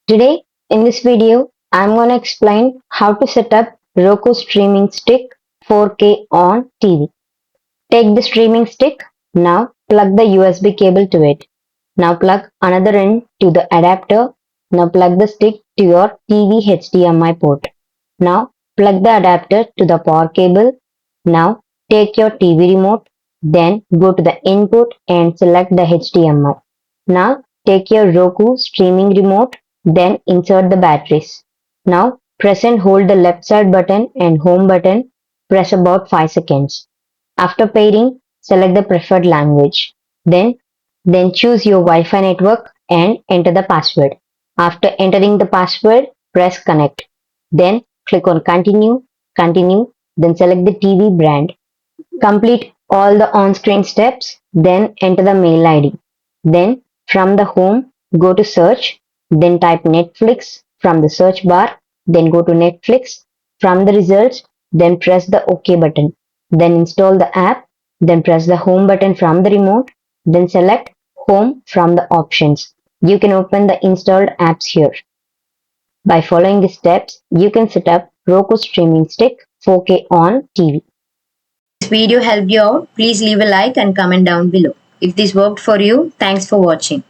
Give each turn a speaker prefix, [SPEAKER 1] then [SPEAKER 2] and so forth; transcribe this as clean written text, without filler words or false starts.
[SPEAKER 1] Today, in this video, I'm going to explain how to set up Roku streaming stick 4K on TV. Take the streaming stick. Now plug the USB cable to it. Now plug another end to the adapter. Now plug the stick to your TV HDMI port. Now plug the adapter to the power cable. Now take your TV remote. Then go to the input and select the HDMI. Now take your Roku streaming remote. Then insert the batteries. Now press and hold the left side button and home button. Press about 5 seconds. After pairing, select the preferred language. Then, then choose your Wi-Fi network and enter the password. After entering the password, press connect. Then click on continue, then select the TV brand. Complete all the on-screen steps, then enter the mail ID. Then from the home, go to search, then type Netflix from the search bar, then go to Netflix. From the results, then press the OK button. Then install the app, then press the home button from the remote, then select home from the options. You can open the installed apps here. By following the steps, you can set up Roku streaming stick 4K on TV.
[SPEAKER 2] This video helped you out, please leave a like and comment down below. If this worked for you, thanks for watching.